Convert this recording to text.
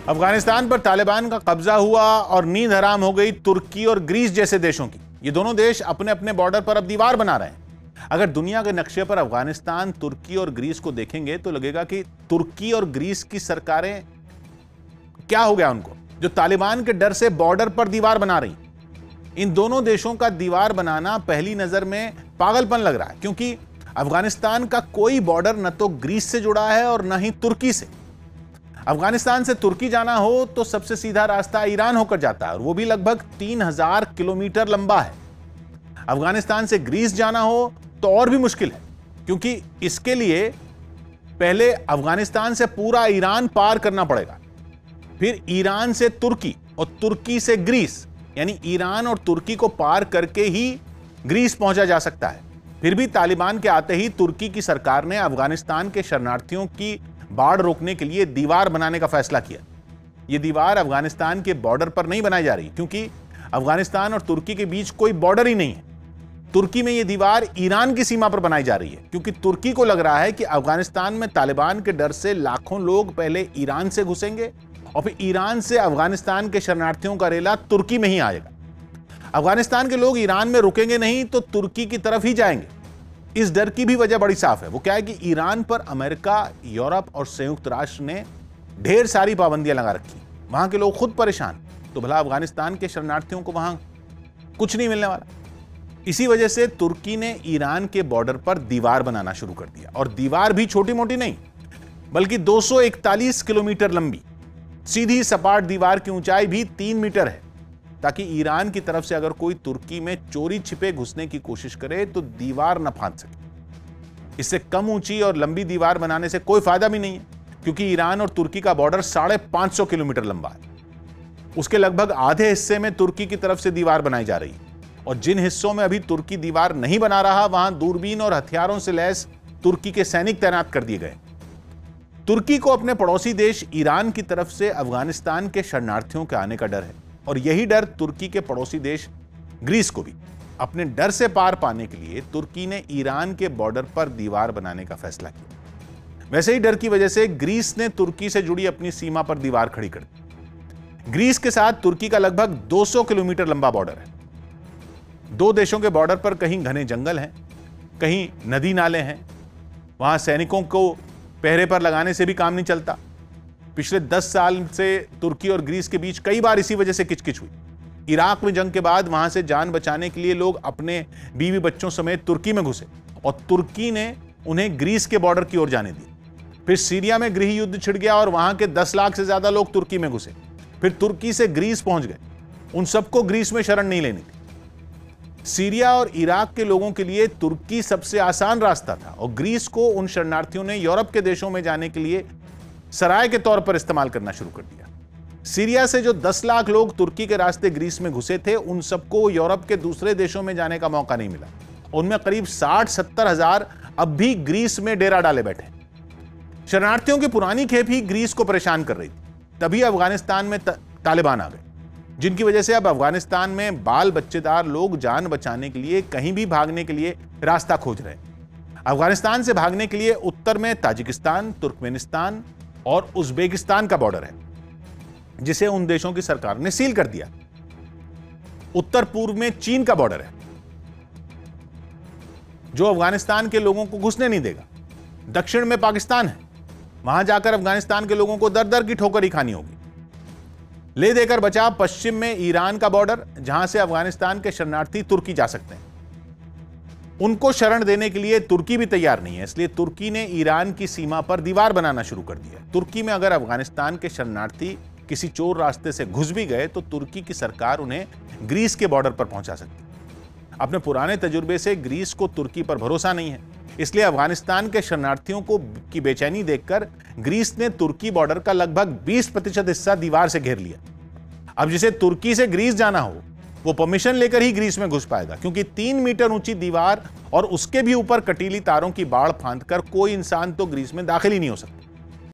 अफगानिस्तान पर तालिबान का कब्जा हुआ और नींद हराम हो गई तुर्की और ग्रीस जैसे देशों की। ये दोनों देश अपने अपने बॉर्डर पर अब दीवार बना रहे हैं। अगर दुनिया के नक्शे पर अफगानिस्तान, तुर्की और ग्रीस को देखेंगे तो लगेगा कि तुर्की और ग्रीस की सरकारें, क्या हो गया उनको, जो तालिबान के डर से बॉर्डर पर दीवार बना रही। इन दोनों देशों का दीवार बनाना पहली नजर में पागलपन लग रहा है, क्योंकि अफगानिस्तान का कोई बॉर्डर न तो ग्रीस से जुड़ा है और न ही तुर्की से। अफगानिस्तान से तुर्की जाना हो तो सबसे सीधा रास्ता ईरान होकर जाता है, और वो भी लगभग 3000 किलोमीटर लंबा है। अफगानिस्तान से ग्रीस जाना हो तो और भी मुश्किल है, क्योंकि इसके लिए पहले अफगानिस्तान से पूरा ईरान पार करना पड़ेगा, फिर ईरान से तुर्की और तुर्की से ग्रीस, यानी ईरान और तुर्की को पार करके ही ग्रीस पहुंचा जा सकता है। फिर भी तालिबान के आते ही तुर्की की सरकार ने अफगानिस्तान के शरणार्थियों की बाढ़ रोकने के लिए दीवार बनाने का फैसला किया। यह दीवार अफगानिस्तान के बॉर्डर पर नहीं बनाई जा रही, क्योंकि अफगानिस्तान और तुर्की के बीच कोई बॉर्डर ही नहीं है। तुर्की में यह दीवार ईरान की सीमा पर बनाई जा रही है, क्योंकि तुर्की को लग रहा है कि अफगानिस्तान में तालिबान के डर से लाखों लोग पहले ईरान से घुसेंगे और फिर ईरान से अफगानिस्तान के शरणार्थियों का रेला तुर्की में ही आएगा। अफगानिस्तान के लोग ईरान में रुकेंगे नहीं तो तुर्की की तरफ ही जाएंगे। इस डर की भी वजह बड़ी साफ है। वो क्या है कि ईरान पर अमेरिका, यूरोप और संयुक्त राष्ट्र ने ढेर सारी पाबंदियां लगा रखी। वहां के लोग खुद परेशान, तो भला अफगानिस्तान के शरणार्थियों को वहां कुछ नहीं मिलने वाला। इसी वजह से तुर्की ने ईरान के बॉर्डर पर दीवार बनाना शुरू कर दिया, और दीवार भी छोटी मोटी नहीं, बल्कि 241 किलोमीटर लंबी सीधी सपाट दीवार की ऊंचाई भी 3 मीटर है, ताकि ईरान की तरफ से अगर कोई तुर्की में चोरी छिपे घुसने की कोशिश करे तो दीवार न फांद सके। इससे कम ऊंची और लंबी दीवार बनाने से कोई फायदा भी नहीं है, क्योंकि ईरान और तुर्की का बॉर्डर 550 किलोमीटर लंबा है। उसके लगभग आधे हिस्से में तुर्की की तरफ से दीवार बनाई जा रही है, और जिन हिस्सों में अभी तुर्की दीवार नहीं बना रहा, वहां दूरबीन और हथियारों से लैस तुर्की के सैनिक तैनात कर दिए गए। तुर्की को अपने पड़ोसी देश ईरान की तरफ से अफगानिस्तान के शरणार्थियों के आने का डर है, और यही डर तुर्की के पड़ोसी देश ग्रीस को भी। अपने डर से पार पाने के लिए तुर्की ने ईरान के बॉर्डर पर दीवार बनाने का फैसला किया। वैसे ही डर की वजह से ग्रीस ने तुर्की से जुड़ी अपनी सीमा पर दीवार खड़ी कर दी। ग्रीस के साथ तुर्की का लगभग 200 किलोमीटर लंबा बॉर्डर है। दो देशों के बॉर्डर पर कहीं घने जंगल हैं, कहीं नदी नाले हैं। वहां सैनिकों को पहरे पर लगाने से भी काम नहीं चलता। पिछले 10 साल से तुर्की और ग्रीस के बीच कई बार इसी वजह से किचकिच हुई। इराक में जंग के बाद वहां से जान बचाने के लिए लोग अपने बीवी बच्चों समेत तुर्की में घुसे, और तुर्की ने उन्हें ग्रीस के बॉर्डर की ओर जाने दिया। फिर सीरिया में गृह युद्ध छिड़ गया और वहां के 10 लाख से ज्यादा लोग तुर्की में घुसे। फिर तुर्की से ग्रीस पहुंच गए। उन सबको ग्रीस में शरण नहीं लेनी थी। सीरिया और इराक के लोगों के लिए तुर्की सबसे आसान रास्ता था, और ग्रीस को उन शरणार्थियों ने यूरोप के देशों में जाने के लिए सराय के तौर पर इस्तेमाल करना शुरू कर दिया। सीरिया से जो 10 लाख लोग तुर्की के रास्ते ग्रीस में घुसे थे, उन सबको यूरोप के दूसरे देशों में जाने का मौका नहीं मिला। उनमें करीब 60-70 हजार अब भी ग्रीस में डेरा डाले बैठे। शरणार्थियों की पुरानी खेप ही ग्रीस को परेशान कर रही थी। तभी अफगानिस्तान में तालिबान आ गए, जिनकी वजह से अब अफगानिस्तान में बाल बच्चेदार लोग जान बचाने के लिए कहीं भी भागने के लिए रास्ता खोज रहे हैं। अफगानिस्तान से भागने के लिए उत्तर में ताजिकिस्तान, तुर्कमेनिस्तान और उज्बेकिस्तान का बॉर्डर है, जिसे उन देशों की सरकार ने सील कर दिया। उत्तर पूर्व में चीन का बॉर्डर है, जो अफगानिस्तान के लोगों को घुसने नहीं देगा। दक्षिण में पाकिस्तान है, वहां जाकर अफगानिस्तान के लोगों को दर दर की ठोकर ही खानी होगी। ले देकर बचा पश्चिम में ईरान का बॉर्डर, जहां से अफगानिस्तान के शरणार्थी तुर्की जा सकते हैं। उनको शरण देने के लिए तुर्की भी तैयार नहीं है, इसलिए तुर्की ने ईरान की सीमा पर दीवार बनाना शुरू कर दिया। तुर्की में अगर अफगानिस्तान के शरणार्थी किसी चोर रास्ते से घुस भी गए तो तुर्की की सरकार उन्हें ग्रीस के बॉर्डर पर पहुंचा सकती है। अपने पुराने तजुर्बे से ग्रीस को तुर्की पर भरोसा नहीं है, इसलिए अफगानिस्तान के शरणार्थियों की बेचैनी देखकर ग्रीस ने तुर्की बॉर्डर का लगभग 20% हिस्सा दीवार से घेर लिया। अब जिसे तुर्की से ग्रीस जाना हो, वो परमिशन लेकर ही ग्रीस में घुस पाएगा, क्योंकि 3 मीटर ऊंची दीवार और उसके भी ऊपर कटीली तारों की बाड़ फांदकर कोई इंसान तो ग्रीस में दाखिल ही नहीं हो सकता।